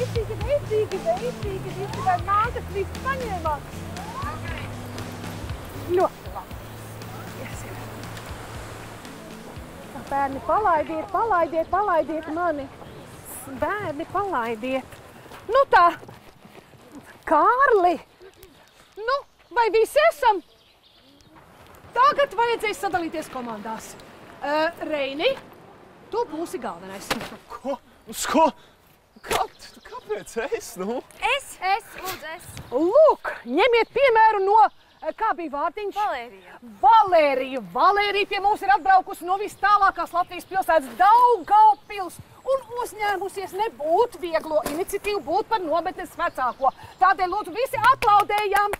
veicīgi, visi vai nākas, viss paņēmāt. Ļoti labi. Bērni, palaidiet mani. Bērni, palaidiet. Nu tā, Kārli, nu, vai visi esam? Tagad vajadzēs sadalīties komandās. Reini, tu būsi galvenais. Ko? Kāpēc es, nu? Es, lūdzu, es. Lūk, ņemiet piemēru no, kā bija vārtiņš? Valērija pie mums ir atbraukusi no vis tālākās Latvijas pilsētas Daugavpils un uzņēmusies nebūt vieglo iniciatīvu būt par nometnes vecāko. Tādēļ lūdzu visi aplaudējam!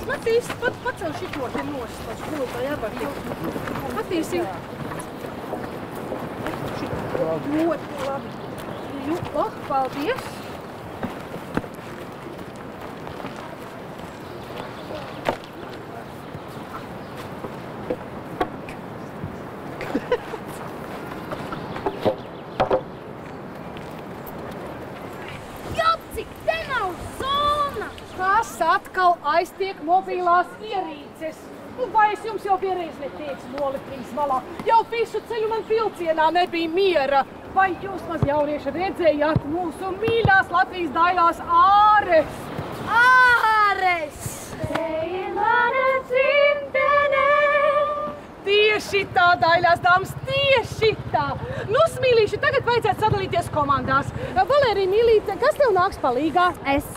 Matīs, pacel šito te nost, Matīsi. Ļoti labi. Paldies. Atkal aiztiek mobilās ierīces. Vai es jums jau vienreiz neteicu Nolitrīs malā? Jau visu ceļu man vilcienā nebija miera. Vai jūs, maz jaunieši, redzējāt mūsu mīļās Latvijas dailās āres? Āres! Te ir mana dzimtene! Tieši tā, dailās dāmas, tieši tā! Nu, smīlīši, tagad vajadzētu sadalīties komandās. Valērija, mīlīte, kas tev nāks palīgā? Es.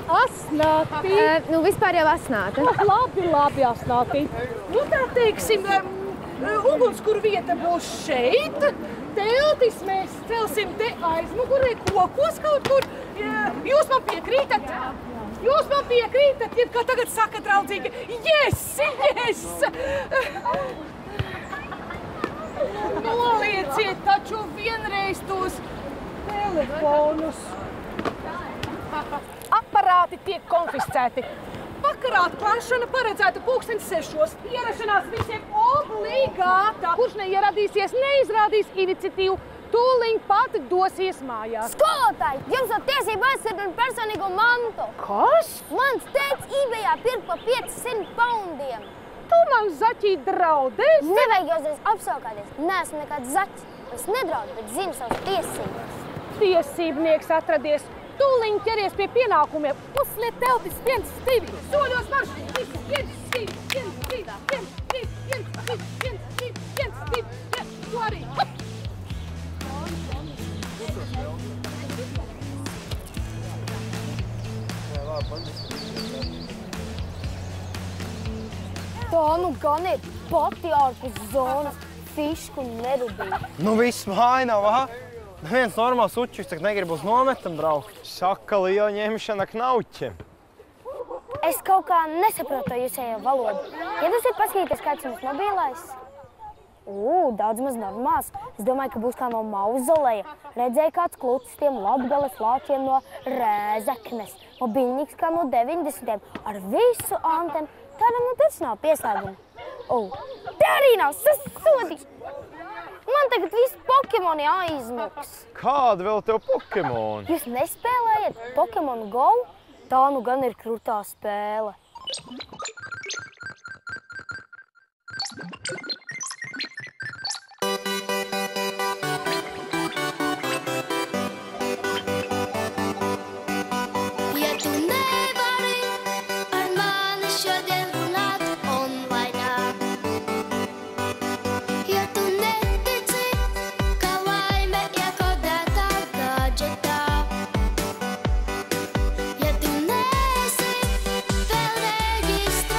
Asnāti. Nu, vispār jau asnāti. Labi, asnāti. Nu, tā teiksim, ugunskura vieta būs šeit. Teltis mēs celsim te aizmugurē kokos kaut kur. Jūs man piekrītat? Ja kā tagad saka draudzīgi, yes! Nolieciet taču vienreiz tos telefonus. Aparāti tiek konfiscēti. Vakarā atklāšana paredzēta 6:00. Ierašanās visiem obligāta. Kurš neieradīsies, neizrādīs iniciatīvu, tūliņ pat dosies mājās. Skolotāji, jums ir tiesība aizsargāt personīgo mantu. Kas? Mans tēvs eBayā pirka pa 500 poundiem. Tu man zaķī draudēsi? Nevajag jauzies apsaukāties. Neesmu nekāds zaķis. Es nedraudu, bet zinu savas tiesības. Tiesībnieks atradies. Tūliņ ķeries pie pienākumiem. Uzsliet teltis 1, 2. Soļos marš! 1, 2, 1, 2, 1, 2, 1, 2, 1, 2, 1, 2, 1, tu arī! Tā nu gan ir pati ārpus zonas, fišku nerubīja. Nu viss mainā, va? Neviens normāls uķis, tak negrib uz nometam braukt. Saka liela ņemšana knauķiem. Es kaut kā nesaprotu to jūsējo valodu. Ja tas ir paskatīties, kāds jums mobilais? Daudz maz normāls. Es domāju, ka būs kā no Mauzoleja. Redzēju kāds klucis tiem Latgales lāčiem no Rēzeknes. Mobiļņiks kā no 90. ar visu antenu. Tādam nu tas nav pieslēguma. Te arī nav sasodīt! Man tagad visi Pokemoni aizmuks. Kāda vēl tev Pokemoni? Jūs nespēlējat Pokemon Go? Tā nu gan ir krutā spēle. Registrā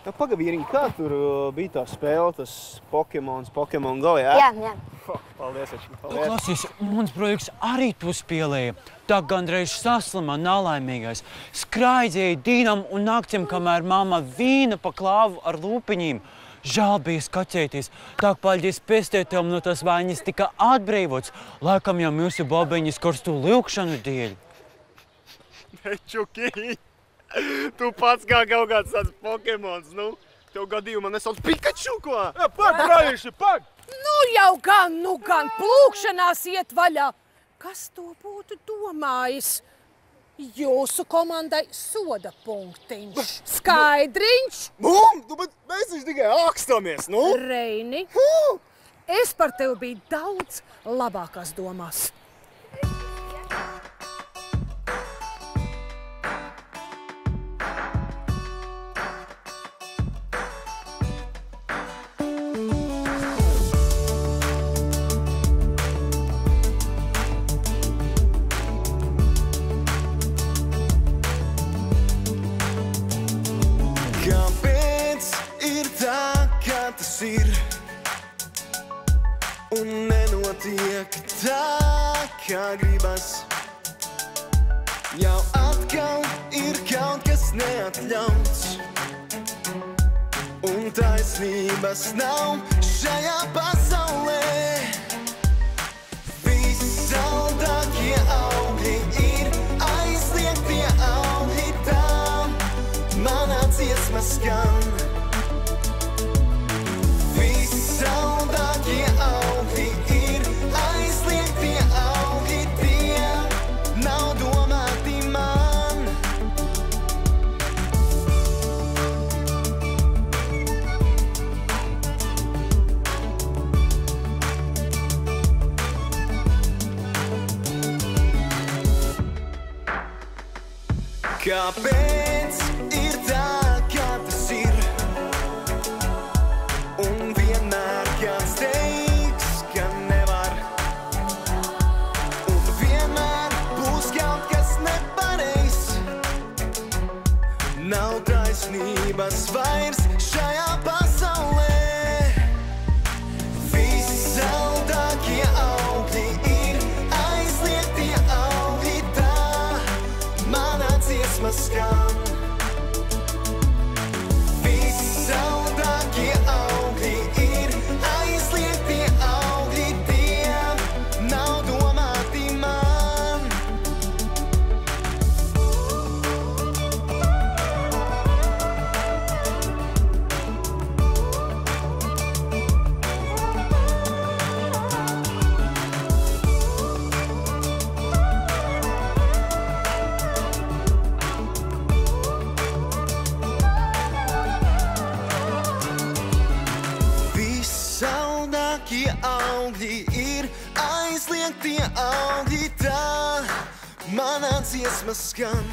Pagavīriņ, kā tur bija tā spēle, tas Pokemon Go, jā? Jā. Paldies, paldies. Klausies, mans projekts arī tu spēlēja. Tā gandreiz saslima nalaimīgais. Skraidzīja dīnam un naktim, kamēr mamma vīna pa klāvu ar lūpiņīm. Žēl bija skaķēties. Tā paļģis pēstētām no tas vaiņas tika atbrīvots. Laikam jau mūsu bobiņas karstu liukšanu dēļ. Čuki, tu pats kā kaut kāds tāds Pokemons, nu? Tev gadījumā nesauc Pikachu, ko? Brāļiši, pag! Nu jau gan, plūkšanās iet vaļā. Kas to būtu domājis? Jūsu komandai soda punktiņš. Skaidriņš. Bet mēs viņš tikai ākstamies, nu? Reini, es par tevi biju daudz labākās domās. Un nenotiek tā, kā gribas. Jau atkal ir kaut kas neatļauts. Un taisnības nav šajā pasaulē. Vissaldākie augļi ir aizliegtie augļi, tā manā dziesma skan. Vissaldākie augļi ir aizliegtie augļi, tie nav domāti man. Kāpēc ir tā, kā tas ir? Un vienmēr kāds teiks, ka nevar. Un vienmēr būs kaut kas nepareizs. Nav taisnības vairs šajā pasaulē. Vissaldākie augļi ir aizliegtie augļi, tā manā dziesma skan. Vissaldākie augļi ir aizliegtie augļi, tie nav domāti man. Vissaldākie augļi ir aizliegtie augļi, tā manā dziesma skan.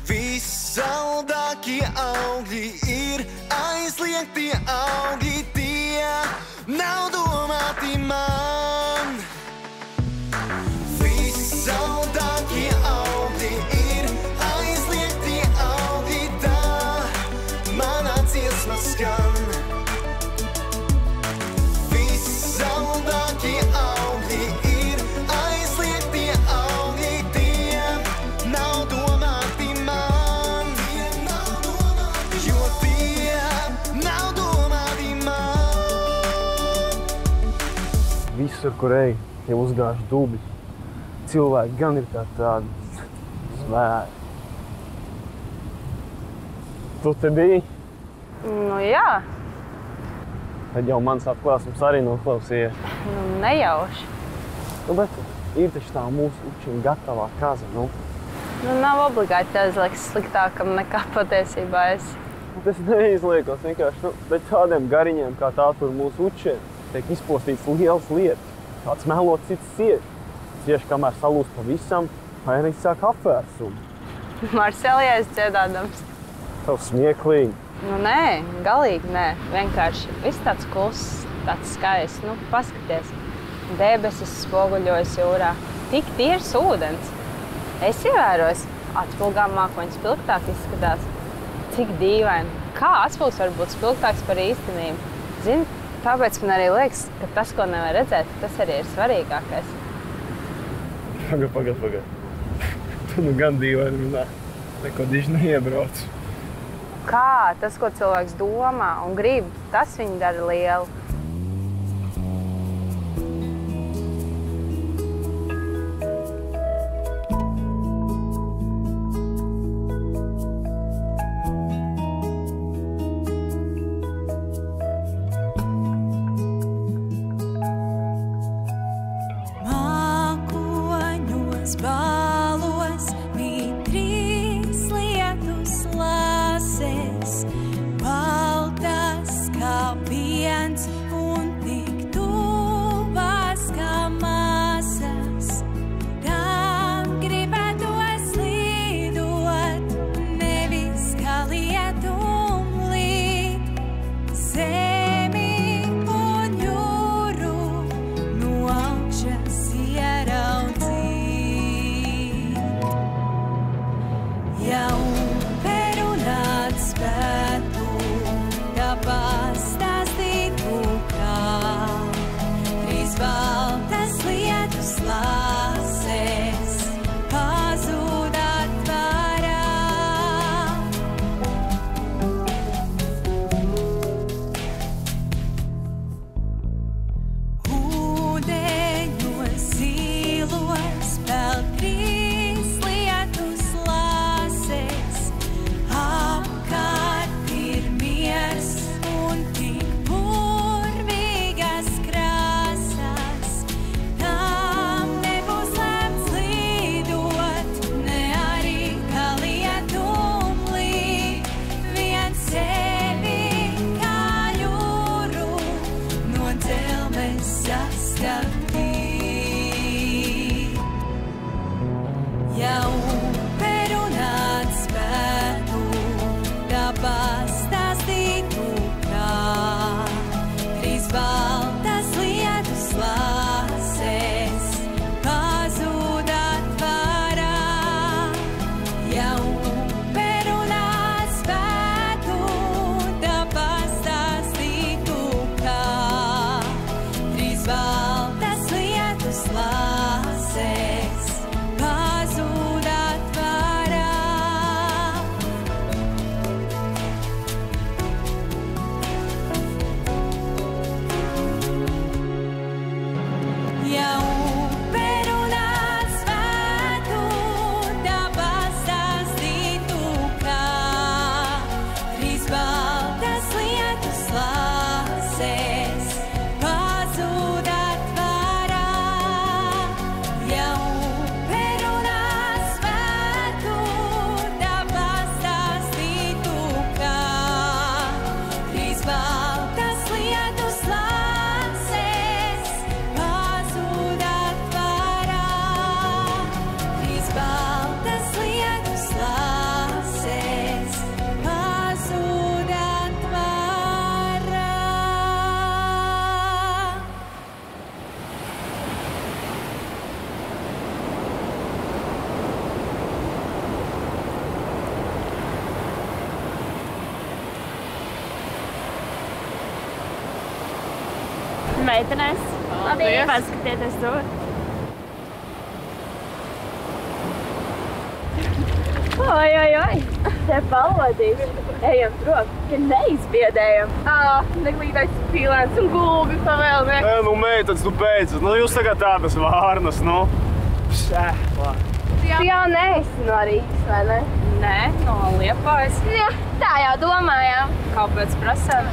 Vissaldākie augļi ir aizliegtie augļi, tie nav domāti man. Vissaldākie augļi ir aizliegtie augļi, tā manā dziesma skan. Vissaldākie augļi ir aizliegtie augļi, tie nav domāti man. Jo tie nav domāti man. Visur, kur ej, jau uzgāž dubļi. Cilvēki gan ir tādi zvēri. Tu te biji? Nu jā, Tad jau mans atklāsums arī noklausījies. nu nejauši. Bet ir taču tā mūsu učiem gatavā kaza, nu. Nu nav obligāti jāizliek sliktākam nekā patiesībā es. Tas neizliekos vienkārši, bet tādiem gariņiem, kā tā tur mūsu učiem, tiek izpostīts lielas lietas. Kāds melo cits siet. Cieši kamēr salūst pavisam, vai arī sāk apvērsumu. Marcelijais dziedādams. Tev smieklīgi. Nu nē, galīgi nē. Vienkārši viss tāds kluss, tāds skaists. Nu, paskaties. Debesis spoguļojas jūrā. Tik tīrs ūdens. Es ievēros, atspulgām mākoņi spilgtāk izskatās. Cik dīvaini. Kā atspūgs var būt spilgtāks par īstenību? Zini, tāpēc man arī liekas, ka tas, ko nevar redzēt, tas arī ir svarīgākais. Pagad. Tu nu gan dīvaini runā. Neko diži neiebrauc. Kā tas, ko cilvēks domā un grib, tas viņu dara lielu. Meitenes, paskatieties tur. Oi, te palodīši. Ejam prom, ka neizbiedējam. Neglītais pīlēns un gulbi pavēl, ne? Nu, meitenes, nu beidzat. Nu, jūs tagad tādas vārnas, nu. Tu jau neesi no Rīgas, vai ne? Nē, no Liepājas. Jā, tā jau domājām. Kāpēc prasām?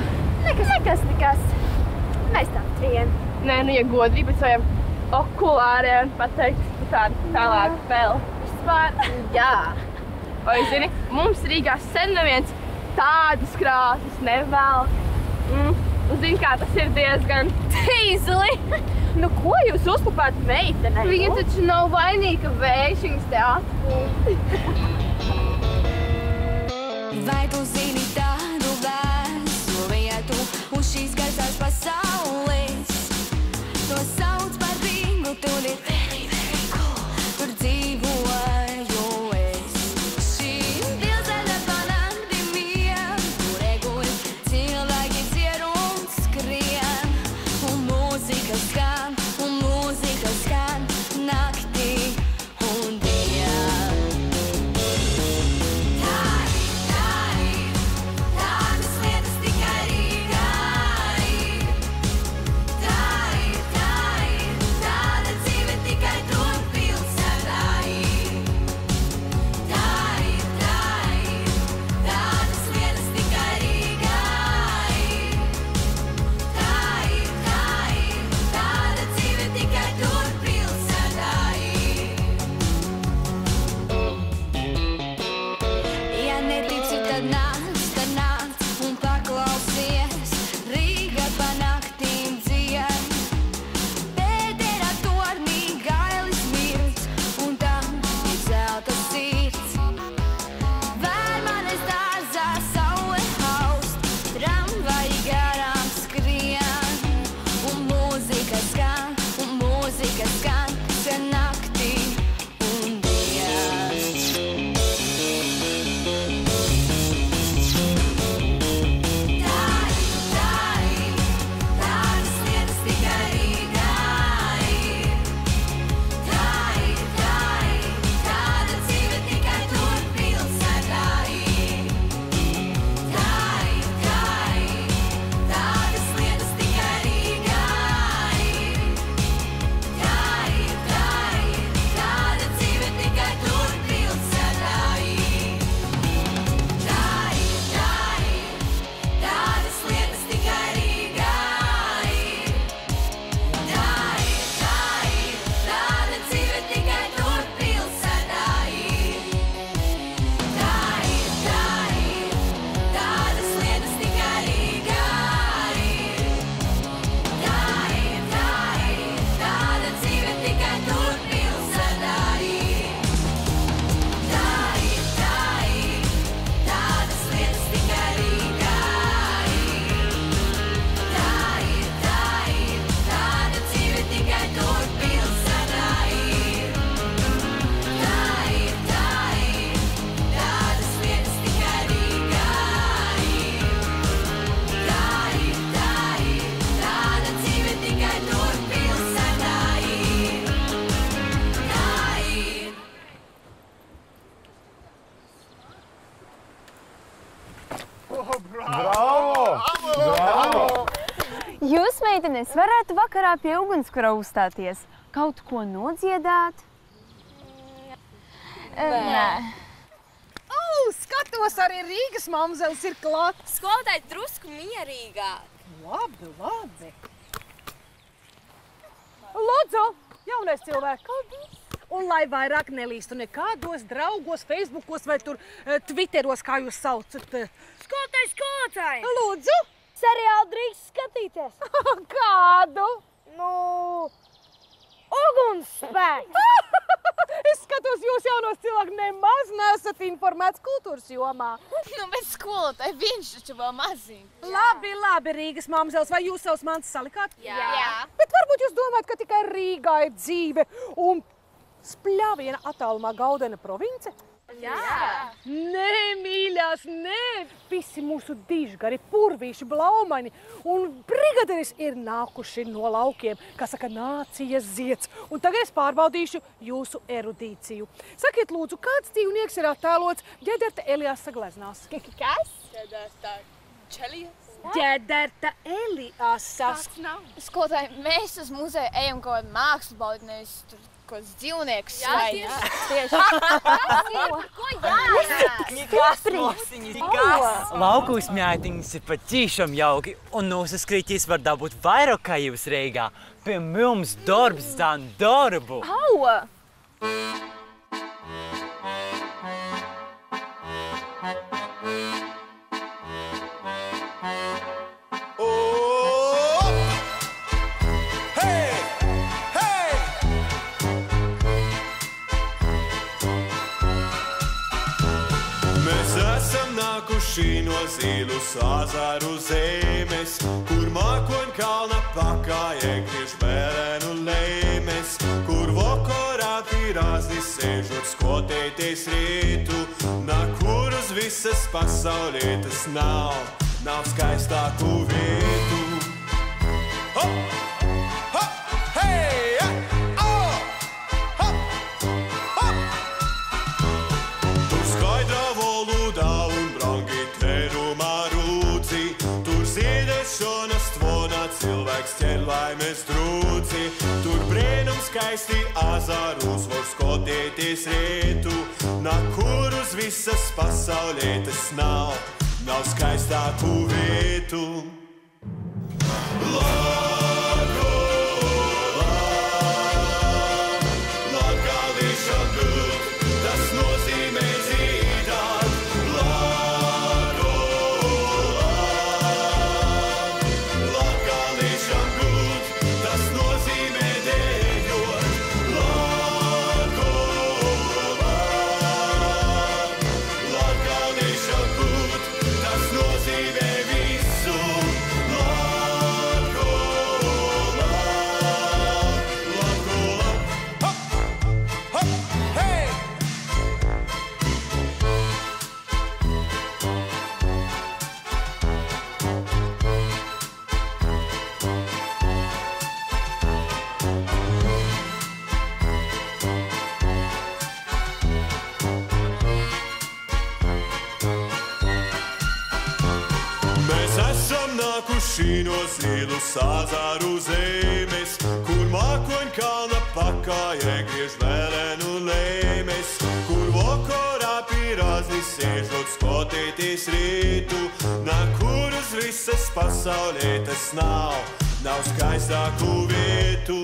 Nekas. Mēs tam trien. Nē, nu, ja godīgi pēc saviem okulāriem pateikt tādu tālāk vēl. Vispār. Jā. Vai zini, mums Rīgā sen neviens tādas krāsas nevelk. Un zini, kā tas ir diezgan tīzli. Nu, ko jūs uzklapāt meitenei? Viņa taču nav vainīga, ka vējš viņas te atpūta. Vai tu zini tādu vēsu vietu uz šīs gaisās pasaules? To sauc par Rīgu, tur ir very, very cool. Tur dzīvoju es. Šī pilsēta pa nakti mīl. nāc un paklausies, Rīga pa naktīm dzied. Pētera tornī gailis mirds, un tam ir zelta sirds. Vērmanes dārzā saule haust, tramvaji garām skrien, un mūzika skan, sen naktī un dien. Tādas lietas tikai Rīgā ir. Tāda dzīve tikai tur pilsētā ir. Tādas lietas tikai Rīgā ir. Tāda dzīve tikai tur pilsētā ir. Tādas lietas tikai Rīgā ir. Tāda dzīve tikai tur pilsētā ir. Tādas lietas tikai Rīgā ir. Tāda dzīve tikai tur pilsētā ir. Tādas lietas tikai Rīgā ir. Tāda dzīve tikai tur pilsētā ir. Tādas lietas tikai Rīgā ir. Tāda dzīve tikai tur pilsētā ir. Bravo! Jūs, meitenes, varētu vakarā pie ugunskura uzstāties, kaut ko nodziedāt? Nē. Skatos, arī Rīgas mamzeles ir klāt. Skolotāji drusku mierīgāk. Labi. Lūdzu, jaunais cilvēks. Un lai vairāk nelīstu nekādos draugos, Facebookos vai tur Twitteros, kā jūs saucat. Skolotāji! Lūdzu! Seriālu drīkst skatīties. Kādu? Ugunsspēks! Es skatos, jūs jaunos cilvēki nemaz neesat informēts kultūras jomā. Bet skolotāji, viņš taču vēl maziņš. Labi, Rīgas mamzeles, vai jūs savus mantas salikāt? Jā. Bet varbūt jūs domājat, ka tikai Rīgā ir dzīve un spļāviena attālumā Gaudena province? Jā. Nē, mīļās, nē. Visi mūsu dižgari, purvīši, blaumaini un brigaderis ir nākuši no laukiem, kā saka, nācijas zieds. Un tagad es pārbaudīšu jūsu erudīciju. Sakiet, lūdzu, kāds dzīvnieks ir attēlots Ģederta Eliasa gleznās? Kas? Ģederta Čelijas. Ģederta Eliasa. Tas nav. Skolotāji, mēs uz muzeju ejam kaut kādu mākslu baudīt, nevis tur kāds dzīvnieks. Jā, tieši. Lauku uzmētiņas ir pat tīšām jauki, un nosaskrītīs var dabūt vairāk kā jūs Reigā. Pie mums darbs dan darbu. No zīlu sāzaru zemes, kur mākoņu kalna pakāja griež bērēnu leimes, kur vokorā tīrāzni sēžot skotēties rītu, na kur uz visas pasaulietas nav skaistāku vietu. Hop! Hop! Hei! Oh! Hop! Hop! Tur skaidrā valodā un brangi terumā rūci, tur ziedēšanas tvonā cilvēks ķer laimes drūci, tur brēnum skaisti azarus var skotēties rietu, na kur uz visas pasaulietas nav skaistāku vietu. Latgalīša good, tas nozīmē dzīvāt. nākuši no Zīlu sāzaru zemes, kur mākoņkalna pakājē griež vēlēnu lēmes, kur vokorā pīrāzni sēžot skotīties rītu, kur uz visas pasaulietes nav skaistāku vietu.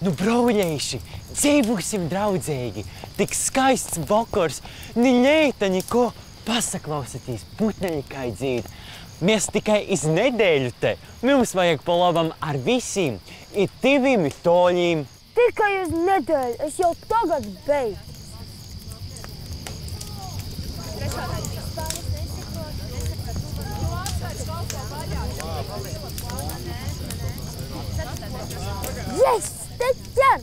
Nu, brauļēši, dzīvosim draudzīgi, tik skaists vakars, ni ļeita, niko, pasaklausatīs putneļi kai dzīd. Mēs tikai iz nedēļu te, mums vajag pa labam ar visiem, i tivim, i toļīm. Tikai uz nedēļu, es jau tagad beidzu. Yes! Teķer!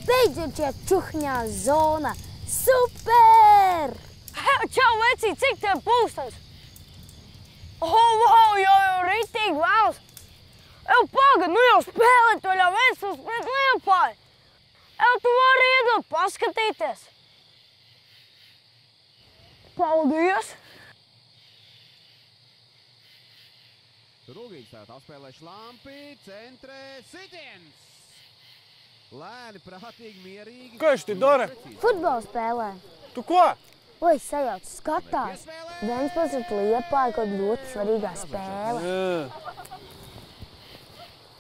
Beidzot šie čuhņā zona! Super! Čau, vecī, cik tev pulkstens? Wow, jau ritīgi vēls! Pagad, nu jau spēlēt to jau Ventspils pret Liepāju! Tu vari iedot paskatīties! Paldies! Rūgīgs tātad atspēlē šlampi, centrē, sitiens! Lēni, prātīgi, mierīgi. Ko viņš te dara? Futbolu spēlē. Tu ko? Oi, sajauc, skatās. Ventspils pret Liepāju, kaut ļoti svarīgā spēle.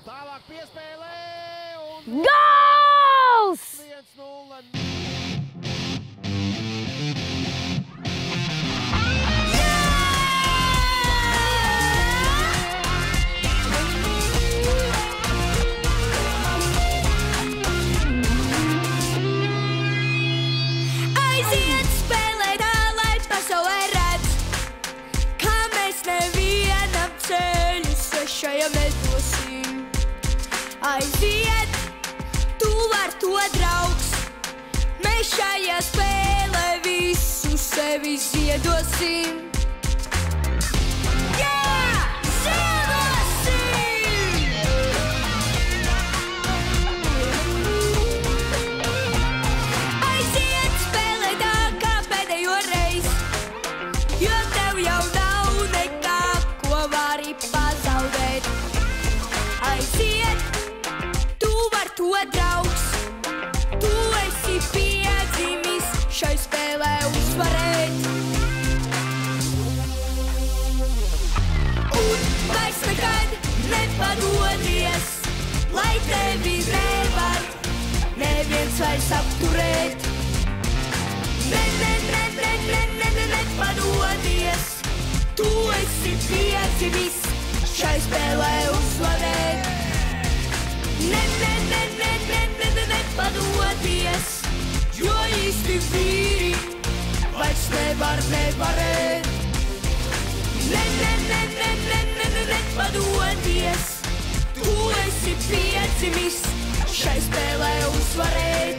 Tālāk piespēlē un... Gals! 1-0. Šajam nedosim. Aiziet, tu var to draugs. Mēs šajā spēlē visu sevi ziedosim. Jā, ziedosim! Aiziet, spēlē tā kā pēdējo reiz, jo tev jau nav nekā, ko vari pazaudēt. Aiziet, tu var to draugs, tu esi piedzimis šai spēlē uzvarēt. Un vairs nekad nepadodies, lai tevi nevar neviens vairs apturēt. Nepadodies, tu esi piedzimis šai spēlē uzvarēt. Nepadodies, jo īsti vīri vairs nevarēt. Nepadodies, tu esi piedzimis šai spēlē uzvarēt.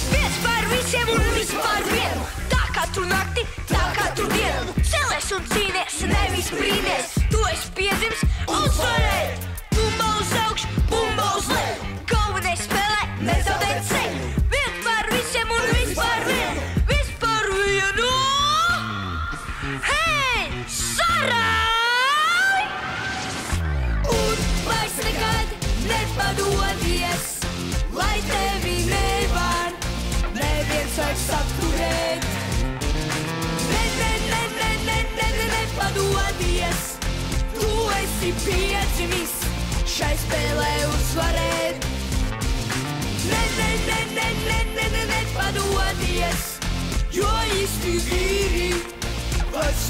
Viens par visiem un viss par vienu, tā katru nakti, tā katru dienu. Celies un cīnies, nevis brīnies, tu esi piedzimis uzvarēt. Bumba uz augšu, bumba uz leju, galvenais spēlē nezaudēt ceļu. Viens par visiem un viss par vienu, viss par vienu. Hei, sarāj! Un vairs nekad nepadodies, lai tevi nevar neviens vairs apturēt. Nepadodies, tu esi piedzimis šai spēlē uzvarēt. Nepadodies, jo īsti vīri vairs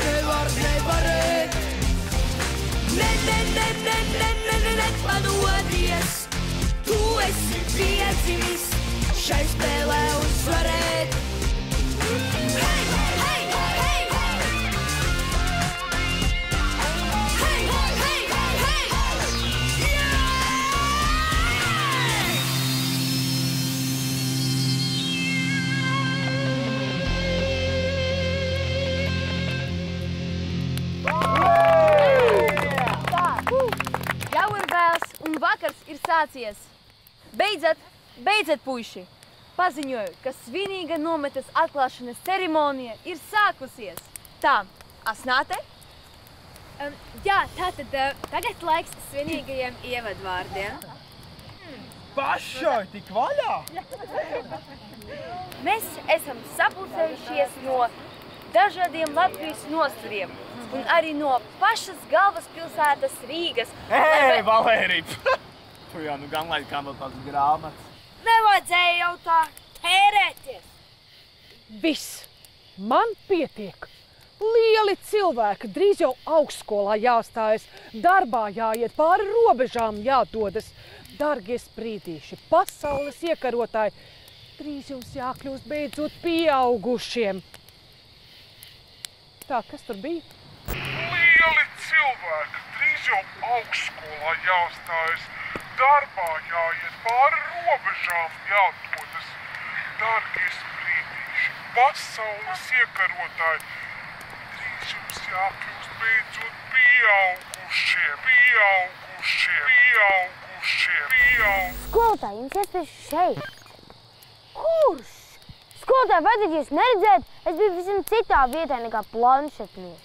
nevarēt. Nepadodies, piedzimis šai spēlē uzvarēt. Hei, hei, hei! Hei, hei, hei! Yeah! Jau ir vēls un vakars ir sācies. Beidzat, puiši! Paziņoju, ka svinīga nometas atklāšanas ceremonija ir sākusies. Tā, Asnāte? Jā, tātad tagad laiks svinīgajiem ievadvārdiem. Pašai tik vaļā! Mēs esam sapulcējušies no dažādiem Latvijas nosturiem un arī no pašas galvaspilsētas Rīgas. Hei, Valērija! Tu jau nu gan laid kā vēl tāds grāmatas. Nevajadzēja jau tā tērēties. Viss. Man pietiek. Lieli cilvēki, drīz jau augstskolā jāstājas, darbā jāiet, pāri robežām jādodas. Dargie sprīdīši, pasaules iekarotāji, drīz jums jākļūst beidzot pieaugušiem. Tā, kas tur bija? Lieli cilvēki, drīz jau augstskolā jāstājas, darbā jāiet, pāri robežām jādodas. Dargie sprīdīši, pasaules iekarotāji, drīz jums jākļūst beidzot pieaugušiem. Skolotāji, jums iespējas šeit. Kurš? Skolotāji, vajadzētu jūs neredzēt, es biju visam citā vietā nekā planšetnieks.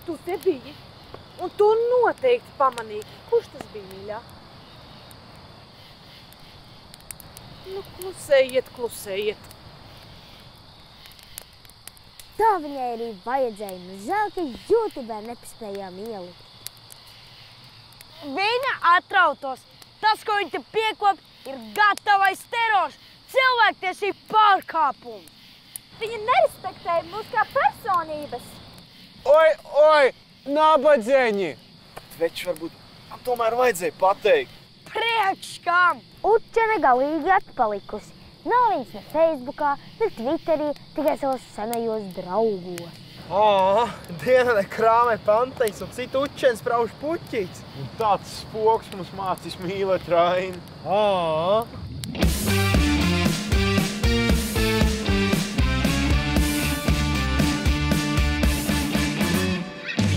Tu te biji, un tu noteikti pamanīji. Kurš tas bija, mīļā? Nu, klusējiet. Tā viņai arī vajadzēja, nu žēl, ka YouTubē nepaspējām ielikt. Viņa atrautos. Tas, ko viņa te piekop, ir gatavais terors, cilvēktiesību pārkāpums. Viņa nerespektēja mūs kā personības. Oi, nabadzeņi! Veči, varbūt tomēr vajadzēja pateikt. Priekš kam? Učene galīgi atpalikusi. Nav viņas ne Facebookā, ne Twitterī, tikai savos senajos draugos. Diena krāmē panteņas un citu učens prauž puķīts. Un tāds spoks mums mācīs mīlēt Raini.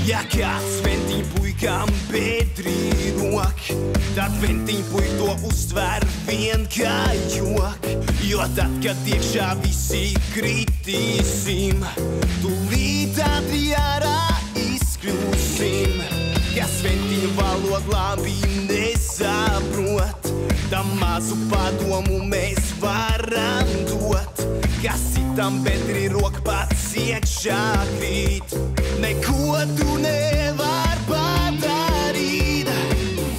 Ja kāds ventiņ puikām bedrī rok, tad ventiņ puik to uztver vien kā jok. Jo tad, kad iekšā visi kritīsim, tūlīt ātrā izkļūsim. Kas ventiņu valod labi nesaprot, tam mazu padomu mēs varam dot. Kas citam bedrī rok pats iekšā krīt, neko tu nevar padarīt.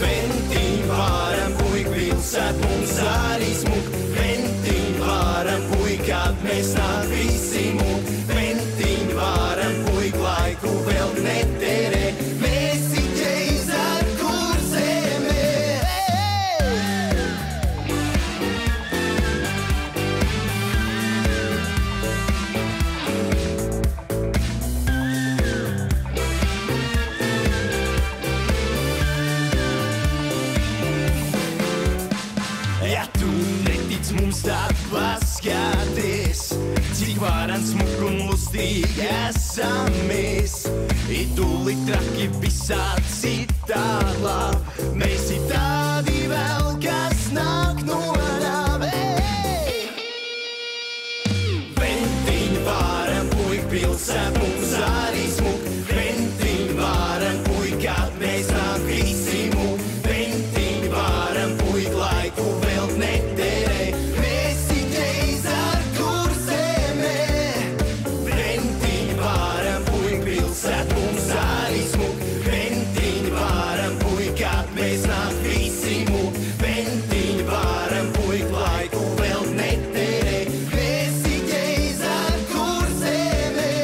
Ventiņ varam puik pilsēt mums arī smuk, ventiņ varam puik, kad mēs nāk visi mūk, ventiņ varam puik laiku vēl neterē, mēs iķeis ar kurzemē. Ja tu netic mums, tad paskaties, cik varens smuk un lustīgi esam mēs. Tūlīt traki visā citā lab, mēs ir tādi vēl, kas nāk no nāve. Ventiņ varam puik pilsēt mums arī smuk, ventiņ varam puik, kad mēs nāk visi mūk, ventiņ varam puik laiku vēl neterē, mēs iķeis ar kurzemē. Ventiņ varam puik pilsēt mums arī smuk, ventiņ varam puik, kad mēs nāk visi mūk, ventiņ varam puik laiku vēl neterē, mēs iķeis ar kurzemē.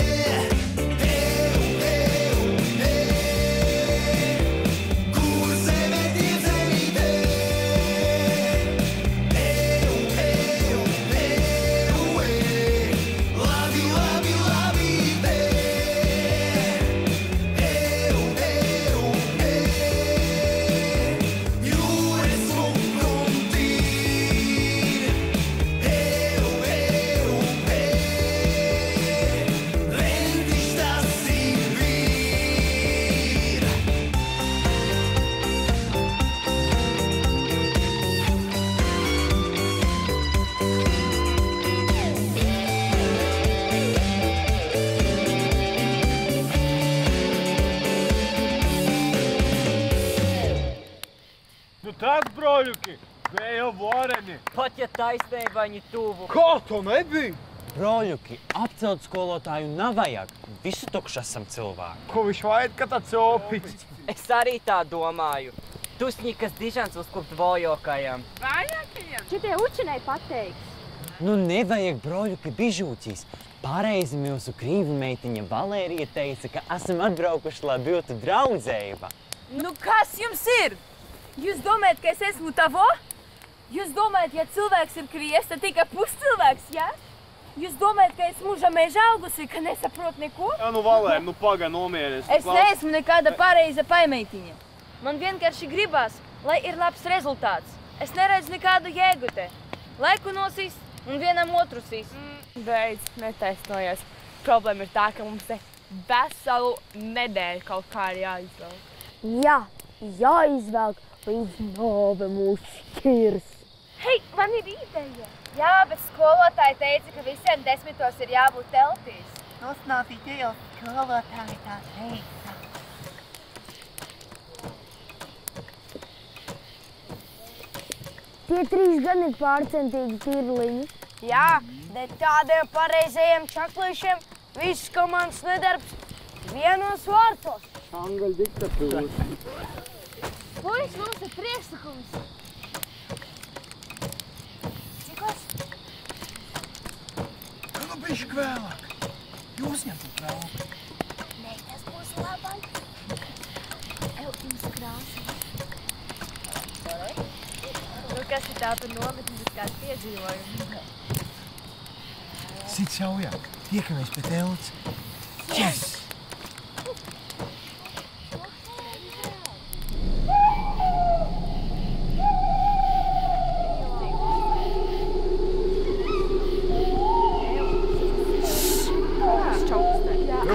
Broļuki, vēl vareni. Pat ja taisnība viņi tuvu. Kā to nebija? Broļuki, apcelt skolotāju nav vajag. Visu tukšu esam cilvēki. Ko viņš vajag, ka tāds opits? Es arī tā domāju. Tusņikas dižans uzklupt vojokajam. Vājākajam? Šitie učinēji pateiks. Nu nevajag, broļuki, bižūtīs. Pareizi mūsu krīvu meitiņa Valērija teica, ka esam atbraukuši, lai būtu draudzēba. Nu kas jums ir? Jūs domājat, ka es esmu tavo? Jūs domājat, ja cilvēks ir kries, tad tikai puscilvēks, jā? Jūs domājat, ka es mūža meža augusi, ka nesaprot neko? Jā, nu Valēr, nu paga nomieries. Es neesmu nekāda pareiza pameitiņa. Man vienkārši gribās, lai ir labs rezultāts. Es neredzu nekādu jēgu te. Laiku nosīs un vienam otru sīs. Beidz, netaisnojies. Problēma ir tā, ka mums te veselu nedēļu kaut kā ir jāizvelk. Jā, jāizvelk, līdz nāve mūs šķirs. Hei, man ir ideja. Jā, bet skolotāji teica, ka visiem 10 ir jābūt teltīs. Nosnātīt jau skolotāji tā teica. Tie 3 gan ir pārcentīgi tirliņi. Jā, bet tādiem pareizajiem čaklīšiem viss komandas nedarbs vienos vārtos. Angļu diktatūra. Puiši, mums ir priekšlikums. Cikos? Nu, bišķi vēlāk. Jūs ņemtu vēlāk. Nē, tas būs labāk. Jums krāsa. Nu, kas ir tā par nometni, tas kāds piedzīvojums? Sits jaujāk. Tiekamies pie telts. Yes!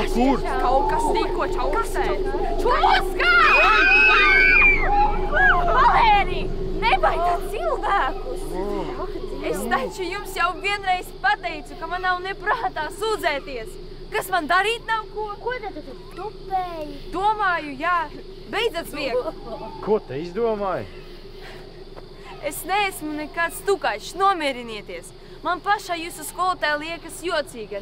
Kur? Kaut kas tikko čaukstēs. Čoskā! Valērī, nebaidāt cilvēkus! Es taču jums jau vienreiz pateicu, ka man nav neprātā sūdzēties. Kas man darīt nav ko? Ko tad tu tupēji? Domāju, jā. Beidzat sviegt. Ko te izdomāji? Es neesmu nekāds tukaišs, nomierinieties. Man pašai jūsu skolotāja liekas jocīga,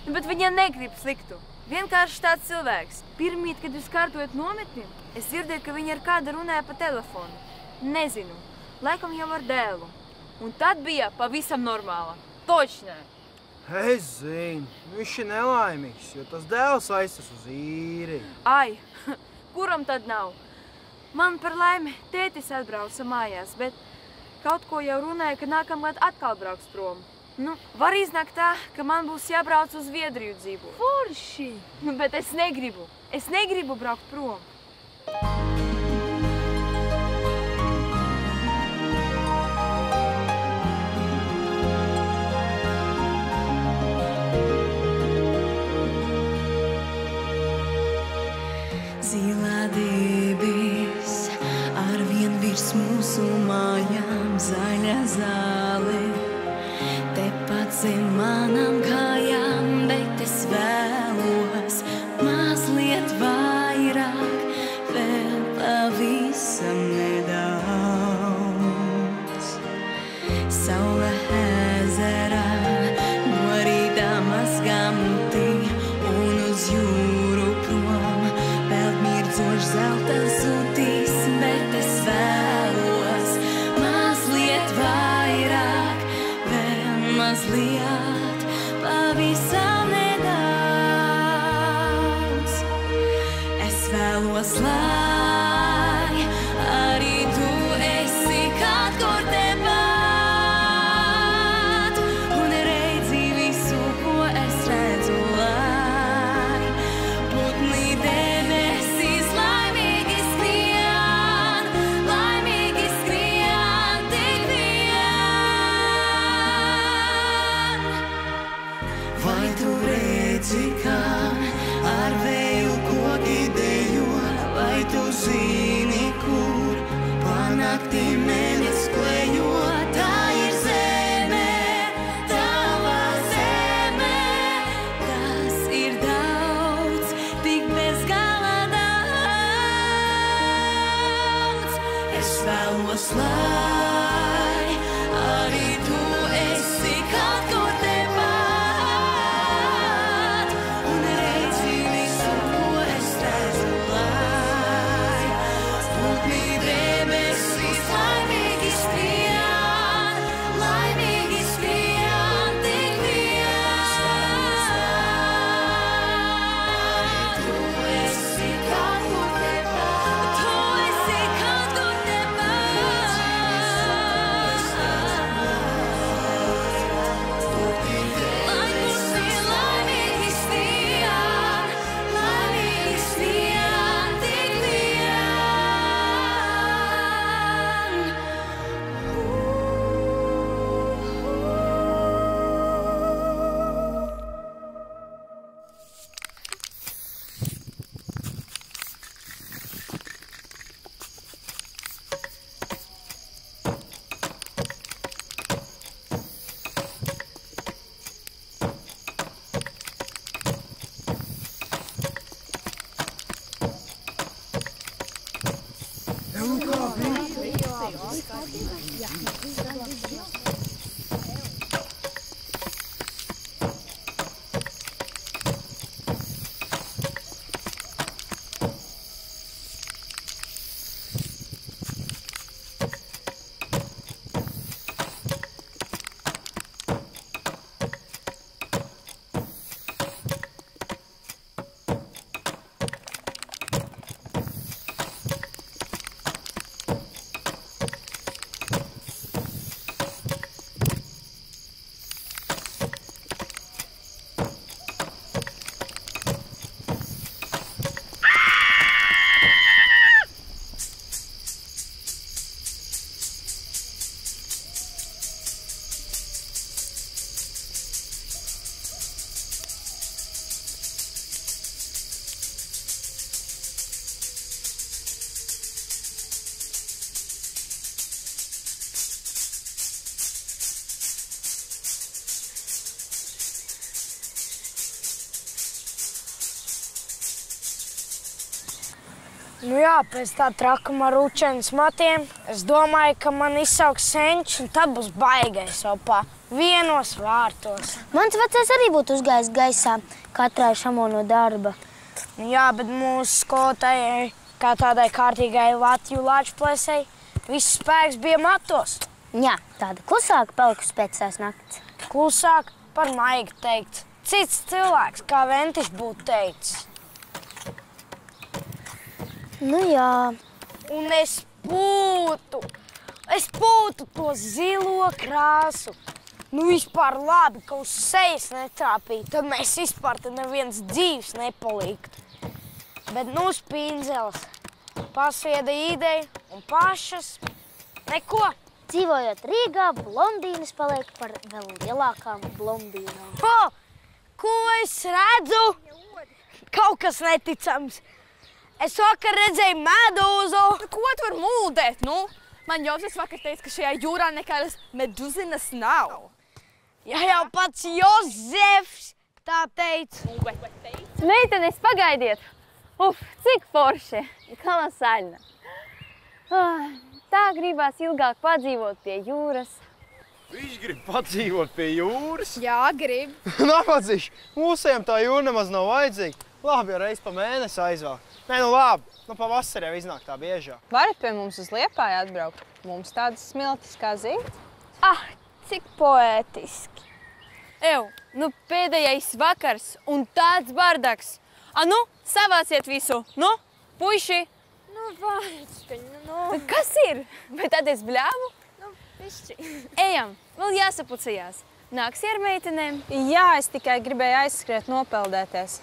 bet viņa negrib sliktu. Vienkārši tāds cilvēks. Pirmīt, kad jūs kārtojat nometni, es dzirdēju, ka viņa ar kādu runāja pa telefonu. Nezinu, laikam jau ar dēlu. Un tad bija pavisam normāla. Točnē. Es zinu, viņš ir nelaimīgs, jo tas dēls aizsas uz īriju. Ai, kuram tad nav? Man par laimi tētis atbrauca mājās, bet kaut ko jau runāja, ka nākamgad atkal brauks prom. Var iznākt tā, ka man būs jābrauc uz Zviedriju dzīvot. Forši! Bet es negribu. Es negribu braukt prom. Zilā debes, arvien virs mūsu mājām zaļa zāle. Tepat zem manām kājām, bet es vēlos mazliet vairāk, vēl pavisam nedaudz. Saule ezerā norītā mazgā muti un uz jūru prom peld mirdzošs zelta zudis, bet es vēlos mazliet vairāk, mazliet, pavisam nedaudz. Es vēlos, lai arī tu esi kaut kur tepat un redzi visu, ko es redzu, lai putni debesīs laimīgi skrien tik vien. Vai tu redzi, kā ar vēju koki dejo, vai tu zini, kur panakti mēnes klejo? Tā ir zeme, tava zeme, tas ir daudz, tik bez gala daudz. Es vēlos, lai Nu jā, pēc tā trakuma ar učenes matiem, es domāju, ka man izsauks senčs, un tad būs baigais opā. Vienos vārtos. Mans vecais arī būtu uzgājis gaisā, katrai šamo no darba. Nu jā, bet mūsu skolotājai, kā tādai kārtīgai Latviju lāčplēsei, viss spēks bija matos. Jā, tāda klusāka palikusi pēc tās nakts. Klusāk par maigi teikt. Cits cilvēks, kā Ventis būtu teicis. Nu jā. Un es pūtu to zilo krāsu. Nu vispār labi, ka uz sejas netrāpīja, tad mēs vispār te neviens dzīves nepaliktu. Bet nu spīnzeles, pasvieda ideju un pašas neko. Dzīvojot Rīgā, blondīnes paliek par vēl lielākām blondīnām. Ho! Ko es redzu? Kaut kas neticams. Es vakar redzēju medūzu. Ko tu var muldēt, nu? Man Jozefs vakar teica, ka šajā jūrā nekādas meduzinas nav. Ja jau pats Jozefs tā teica. Meitenes, pagaidiet! Cik forši! Kalasaļna! Tā gribās ilgāk padzīvot pie jūras. Viņš grib padzīvot pie jūras? Jā, grib. Napadzīši, mūsējiem tā jūra nemaz nav vajadzīga. Labi, ja reiz pa mēnesi aizvāk. Nē, nu labi, nu pavasarī jau iznāk tā biežāk. Varat pie mums uz Liepāju atbraukt? Mums tādas smiltis kā zīts. Cik poētiski. Ew, nu pēdējais vakars un tāds bardaks. Nu, savāciet visu, nu, puiši. Nu, vārčkaņ, nu. Kas ir? Vai tad es bļāvu? Nu, pišķi. Ejam, vēl jāsapucējās. Nāksi ar meitenēm? Jā, es tikai gribēju aizskriet nopeldēties.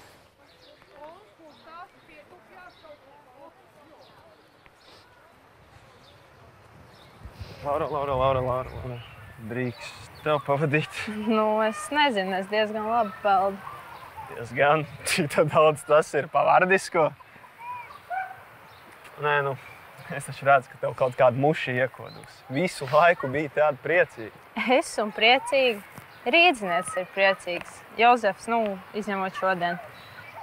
Laura, drīkst tev pavadīt? Nu, es nezinu, es diezgan labi peldu. Diezgan? Cik tā daudz tas ir pavardisko? Nē, nu, es taču redzu, ka tev kaut kāda muša iekodus. Visu laiku bija tāda priecīga. Es un priecīga. Rīdzinietis ir priecīgs. Jozefs, nu, izņemot šodien.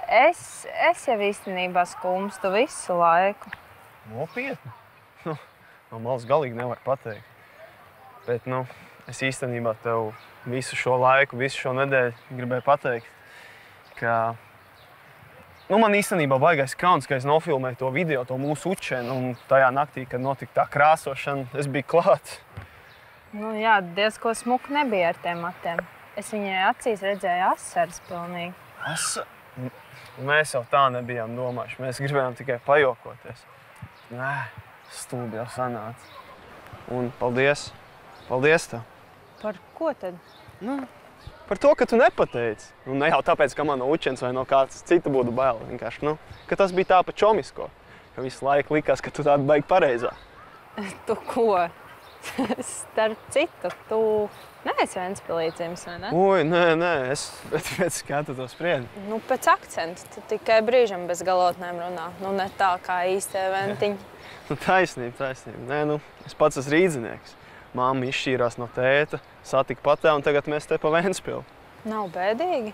Es jau īstenībā skumstu visu laiku. Nopietni? No malas galīgi nevar pateikt. Bet, nu, es īstenībā tev visu šo laiku, visu šo nedēļu gribēju pateikt, ka man īstenībā baigais kauns, ka es nofilmēju to video, to mūsu učeni, un tajā naktī, kad notika tā krāsošana, es biju klāts. Nu jā, diezko smuki nebija ar tiem matiem. Es viņai acīs redzēju asaras pilnīgi. Mēs jau tā nebijām domājuši. Mēs gribējām tikai pajokoties. Nē, stulbi jau sanāca. Un paldies. Paldies tev. Par ko tad? Nu, par to, ka tu nepateici. Nu, ne jau tāpēc, ka man no učens vai no kāds cita būtu bail. Vienkārši, ka tas bija tā pa čomisko. Ka visu laiku likās, ka tu tāda baigi pareizā. Tu ko? Starp citu, tu neesi Ventspilīciems, vai ne? Oi, nē, es pēc kā tu to spriedi. Nu, pēc akcentu. Tu tikai brīžam bez galotnēm runā. Nu, ne tā kā īstie ventiņi. Nu, taisnība. Nē, nu, es pats esmu rīdzinieks. Mamma izšķīrās no tēta, satika patē, un tagad mēs te pa Ventspilu. Nav bēdīgi?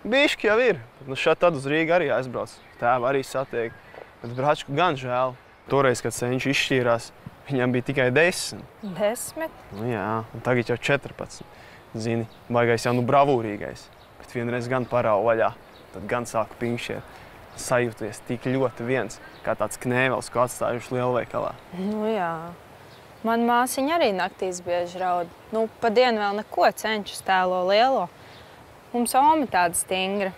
Bišķi jau ir. Nu, šeit tad uz Rīgu arī aizbrauc. Tēvu arī satiek. Bet bračku gan žēl. Toreiz, kad senču izšķīrās, Viņam bija tikai 10. 10? Nu jā, un tagad jau 14. Zini, baigais jau bravūrīgais. Bet vienreiz gan parāvu vaļā, tad gan sāku pinkšķiet. Sajūties tik ļoti viens, kā tāds knēvels, ko atstājuši lielveikalā. Nu jā. Man māsiņa arī naktīs bieži raud. Nu, pa dienu vēl neko, cenšas tēlo lielo. Mums oma tāda stingra.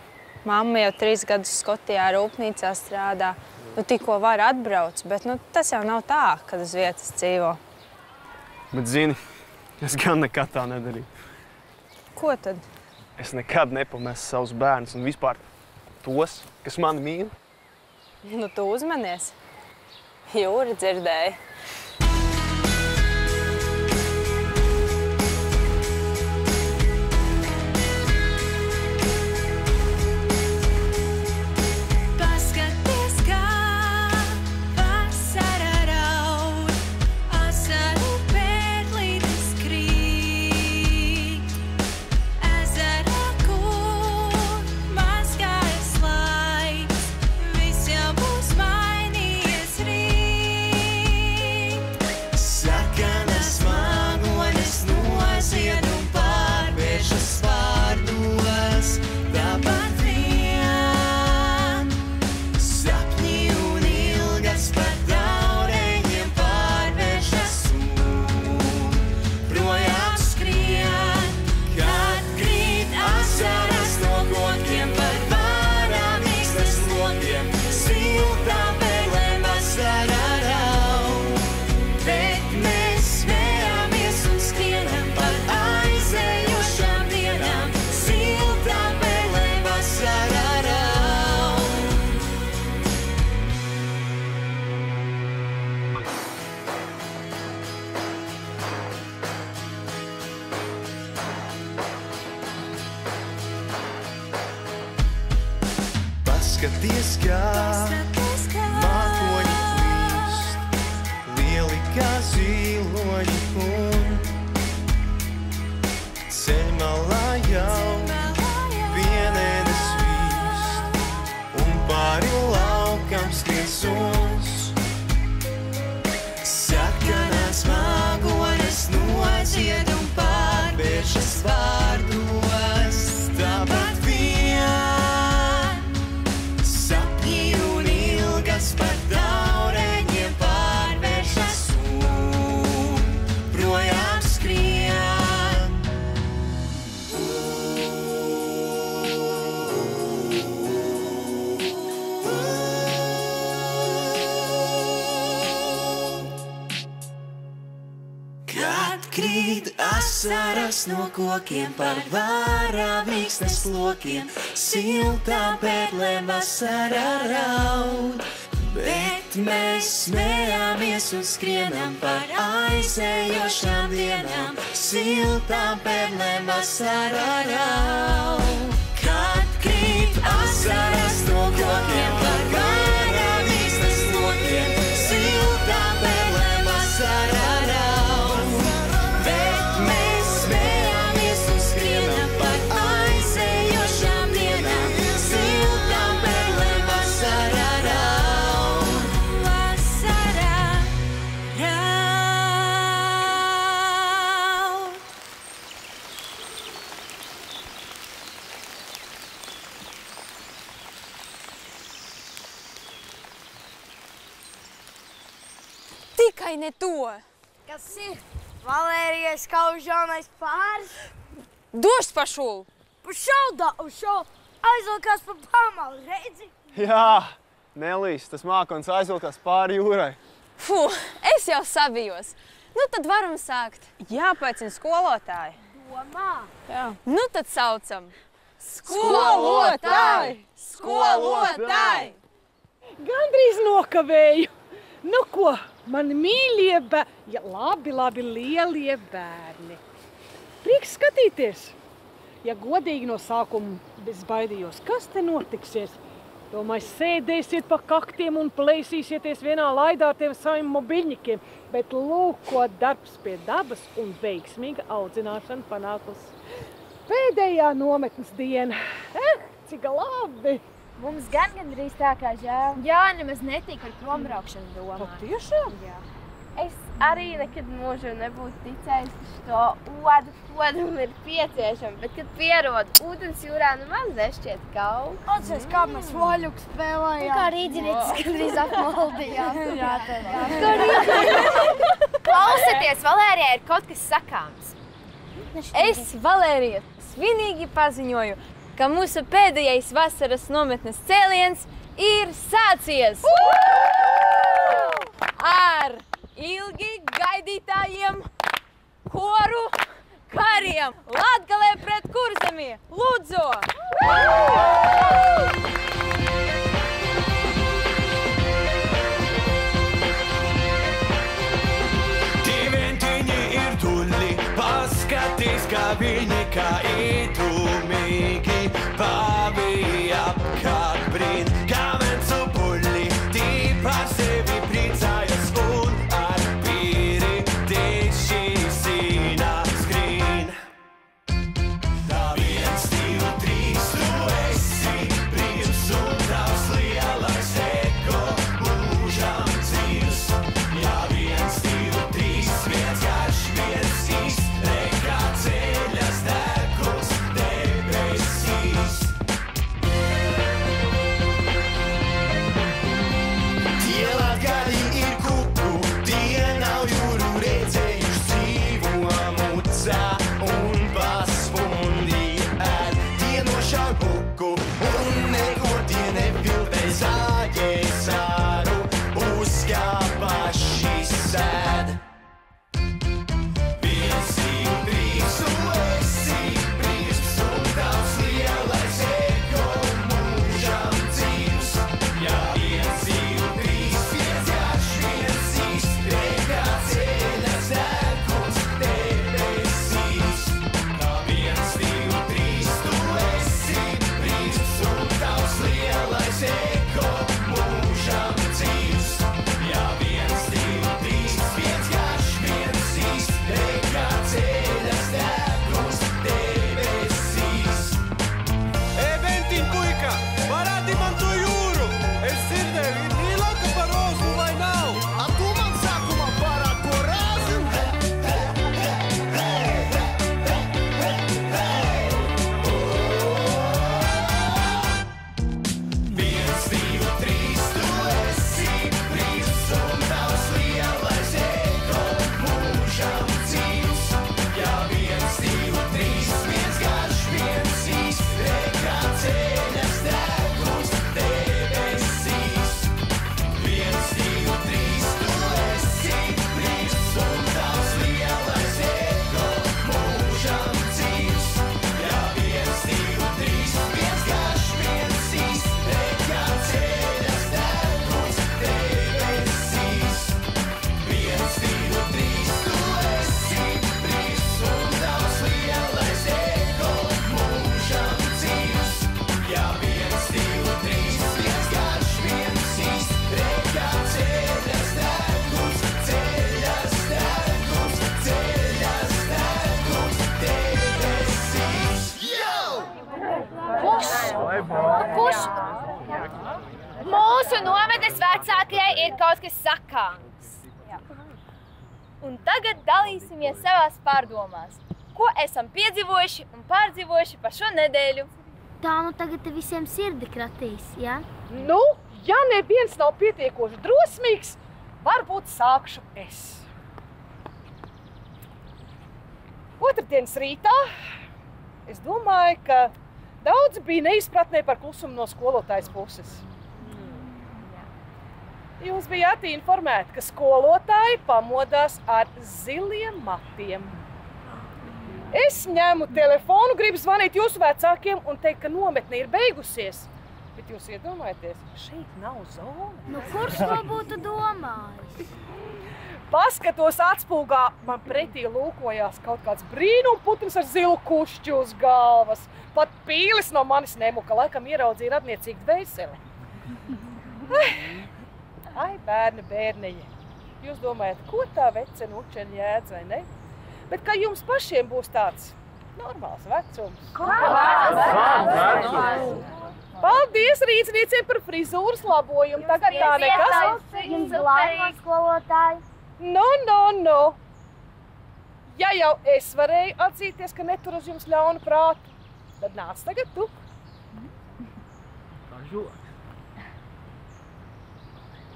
Mamma jau 3 gadus Skotijā rūpnīcā strādā. Nu, tikko var atbrauc, bet nu, tas jau nav tā, kad uz vietas dzīvo. Bet zini, es gan nekad tā nedarīju. Ko tad? Es nekad nepamesu savus bērnus un vispār tos, kas mani mīl. Nu, tu uzmanies. Jūra dzirdēja. Paskaties, kā mākoņi plīst, lieli kā zīloņi un ceļmalā jau vienēdes vīst, un pāri laukam skrien suns. Sarkanās mākoņas nodzied un pārvēršas vārdos, tāpat par daureņiem pārvēršas un projām skrien. Kad krīt asaras no kokiem par vārām mīksnes lokiem, siltām pērlēm vasarā raud. Bet mēs smējāmies un skrienam par aizējošām dienām, siltām pērlēm vasarā raud. Kad krīt asaras no kokiem par vārām mīksnes lokiem, siltām pērlēm vasarā raud. Bet mēs smējāmies un skrienam par aizējošām dienām, siltām pērlēm vasarā raud. Tikai ne to! Kas ir? Valērijas kaužānais pāris? Došs pašul! Pašaudā uz šo aizvilkās pa pamalu, redzi? Jā, Nelīs, tas mākonis aizvilkās pāri jūrai. Fu, es jau sabijos. Nu tad varam sākt. Jāpēcina skolotāji. Domā? Jā. Nu tad saucam. Skolotāji! Skolotāji! Gandrīz nokavēju. Nu ko, mani mīļie bērni, ja, labi, lielie bērni. Prieks skatīties. Ja godīgi no sākuma es baidījos, kas te notiksies? Domāju, sēdēsiet pa kaktiem un plēsīsieties vienā laidā ar tiem saviem mobiļņikiem. Bet lūk, ko darbs pie dabas un veiksmīga audzināšana panākusi. Pēdējā nometnes diena. Cik labi! Mums gan gandrīz tā kā žēl. Jā, nemaz netīk par prombraukšanu domāt. Tiešām? Jā. Es arī nekad mūžā nebūtu ticējis, ka šo odumu ir pieciešama, bet, kad pierod ūdens jūrā, man nešķiet kaut. Atceries, kā mēs voļuku spēlējām. Kā rīdzinietis, kad drīz apmaldījās. Klausieties, Valērijai ir kaut kas sakāms. Es, Valērija, svinīgi paziņoju, ka mūsu pēdējais vasaras nometnes cēliens ir sācies! Ar ilgi gaidītājiem koru kariem Latgalē pret Kurzemi! Lūdzu! Diventiņi ir tuļi, paskatīs, kā viņi kā īdumīgi pavīja apkārt brīn, kā vencu puļi, tī par sevi priecājas un ar pīri tieši sīnā skrīn. Tā 1, 2, 3, tu esi prieks un tavs lielais ego mūžam dzīvs. Jā, 1, 2, 3, viens garš, viens īsts, rekā ceļas degums debesīs. Tie latgali ir kuku, tie nav jūru redzējuši dzīvo mucā un pasfundi ēd. Tie nošauj buku un neko tie nepildē zāģēs āru, uzkāpaši sēd. 1, 2, 3, tu esi prieks un tavs lielais ego mūžam dzīvs. Jā, 1, 2, 3, viens garš, viens īsts, rekā ceļas degums debesīs. Tā 1, 2, 3, tu esi prieks un tavs lielais ego mūžam dzīvs. Jā, 1, 2, 3, viens garš, viens īsts, rekā ceļas degums debesīs. Ventiņ, puika, parādi man to jūru! Es dzirdēju, ir mīlāka par rozu, vai nav? A tu man sākumā parād ko rāzi? 1, 2, 3, tu esi prieks un tavs lielais ego mūžam dzīvs. Jā, 1, 2, 3, viens garš, viens īsts, rekā ceļas degums debesīs. 1, 2, 3, tu esi prieks un tavs lielais ego mūžam dzīvs. Jā, 1, 2, 3, viens garš, viens īsts, rekā ceļas degums debesīs. 1, 2, 3, tu esi prieks un tavs lielais ego mūžam dzīvs. Jā, 1, 2, 3, viens garš, viens īsts, rekā ceļas degums debesīs. Puš! Mūsu nometnes vecākajai ir kaut kas sakāms. Un tagad dalīsimies savās pārdomās, ko esam piedzīvojuši un pārdzīvojuši pa šo nedēļu. Tā nu tagad te visiem sirdi kratīs, ja? Nu, ja neviens nav pietiekoši drosmīgs, varbūt sākšu es. Otrdienas rītā es domāju, ka daudzi bija neizpratnē par klusumu no skolotājas puses. Jūs bijāt informēti, ka skolotāji pamodās ar ziliem matiem. Es ņemu telefonu, gribu zvanīt jūsu vecākiem un teikt, ka nometne ir beigusies. Bet jūs iedomājaties, šeit nav zona. Nu, kurš to būtu domājis? Paskatos atspulgā, man pretī lūkojās kaut kāds brīnumputns ar zilu kušķu uz galvas. Pat pīlis no manis nemuka, laikam ieraudzīja radniecīgu dvēseli. Ai, bērni, bērniņi. Jūs domājat, ko tā vecena učena jēdz, vai ne? Bet kā jums pašiem būs tāds normāls vecums? Kāds vecums? Paldies rīcnieciem par frizūras labojumu. Tagad tā nekas. Jums glābā skolotāji. Nu. Ja jau es varēju atzīties, ka neturu uz jums ļaunu prātu, tad nāc tagad tu. Kā žoks.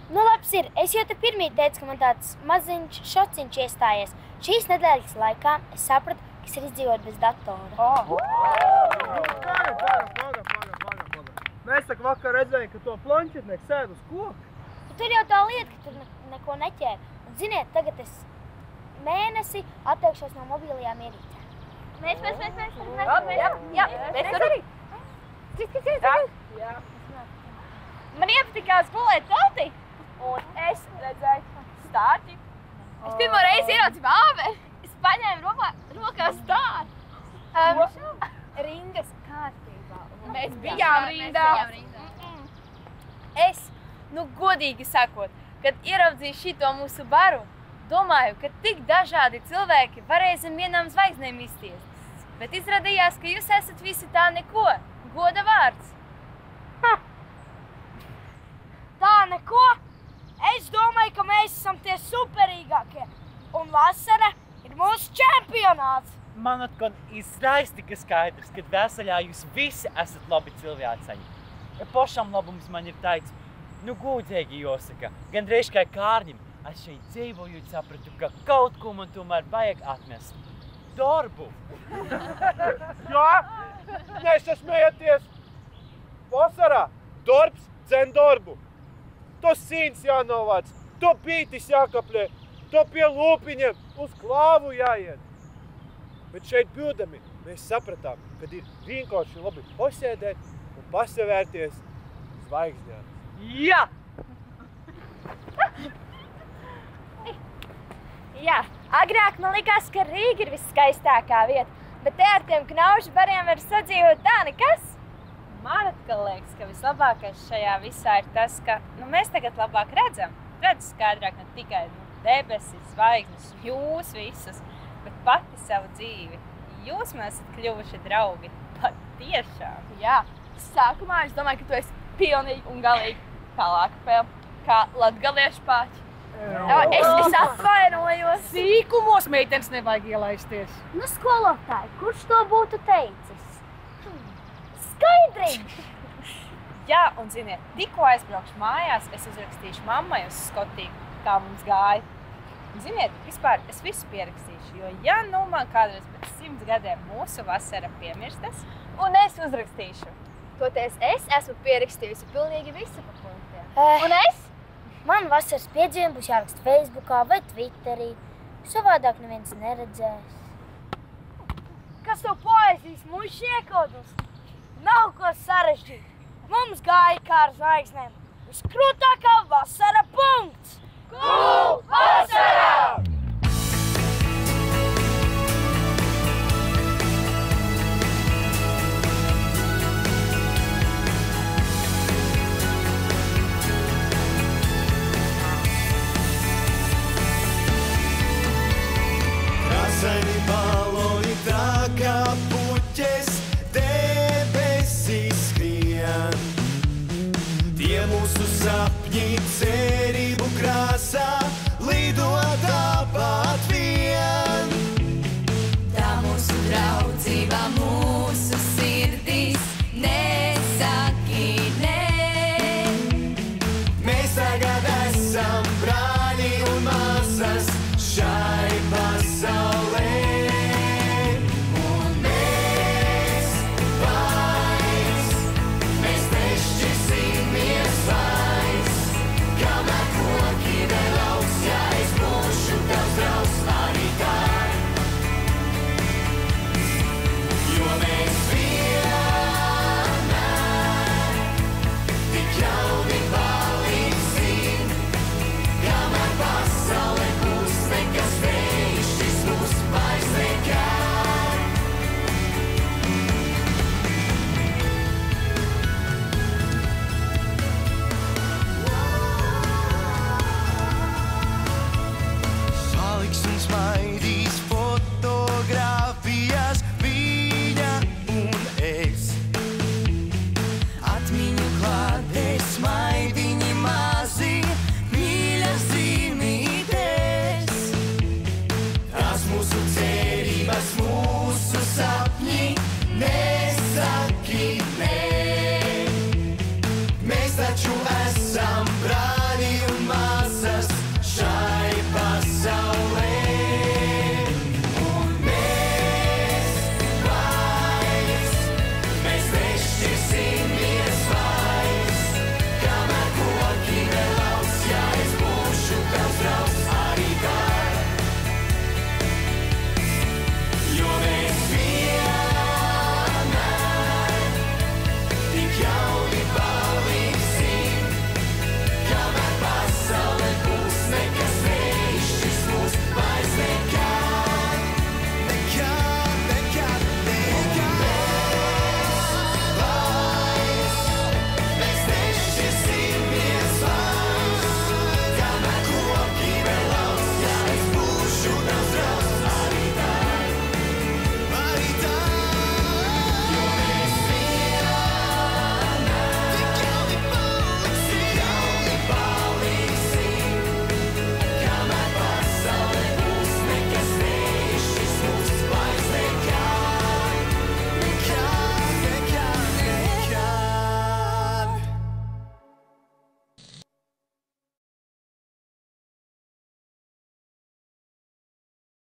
Nu, labs ir. Es jau te pirmīt teicu, ka man tāds maziņš šociņš iestājies. Šīs nedēļas laikā es sapratu, ka es ir izdzīvot bez datora. Paga. Mēs tak vakar redzējām, ka to planšetnieku sēd uz koka. Tur jau tā lieta, ka tur neko neķēra. Un ziniet, tagad es mēnesi atteikšos no mobilajām ierīcēm. Mēs arī. Man iepatikās gulēt teltī, un es redzēju stārķi. Es pirmo reizi ieraudzīju āveri. Es paņēmu rokā stārķi. Rindas kārtībā. Mēs bijām rindā. Es, godīgi sakot, kad ieraudzīju šito mūsu baru, domāju, ka tik dažādi cilvēki varēja zem vienām zvaigznēm izties. Bet izrādījās, ka jūs esat visi tā neko. Goda vārds. Tā neko? Es domāju, ka mēs esam tie superīgākie. Un vasara ir mūsu čempionāts. Man atkal izraiz tika skaidrs, ka veseļā jūs visi esat labi cilvēceņi. Pašam labums man ir teicis, gūdzēgi jāsaka, gandrīz kā Kārņim. Es šeit dzīvojot sapratu, ka kaut ko man tomēr vajag atmest. Darbu! Jā, nesasmējieties! Vasarā darbs dzen darbu. To sīns jānovāc, to pītis jākaplē, to pie lūpiņiem uz klāvu jāiet. Bet šeit bildami mēs sapratām, kad ir vienkārši labi pasēdēt un pasavērties zvaigznēm. Jā! Jā, agrāk man likās, ka Rīga ir visskaistākā vieta, bet te ar tiem knaužu bariem var sadzīvot tā nekas. Man atkal liekas, ka vislabākais šajā visā ir tas, ka mēs tagad labāk redzam. Redzu skaidrāk ne tikai debesis, zvaigznes, jūs visus, bet pati savu dzīvi. Jūs man esat kļuvuši draugi. Pat tiešām. Jā, sākumā es domāju, ka tu esi pilnīgi un galīgi kā Lākapēle, kā latgaliešu pāķi. Es atvainojos. Sīkumos meitenes nevajag ielaisties. Nu, skolotāji, kurš to būtu teicis? Skaidriņš! Jā, un ziniet, tikko aizbraukšu mājās, es uzrakstīšu mammai uz Skotiju, kā mums gāja. Un ziniet, vispār es visu pierakstīšu, jo ja man kādreiz pēc 100 gadiem mūsu vasara piemirstas, un es uzrakstīšu. Toties es esmu pierakstījusi pilnīgi visu pa punktiem. Un es? Man vasaras piedzīvumi būs jāraksta Facebookā vai Twitterī. Savādāk neviens neredzēs. Kas tev poezijas muļš iekodus? Nav ko sarežģīt. Mums gāja kā ar zvaigznēm. Viskrūtākā vasara punkts! Kūl vasara!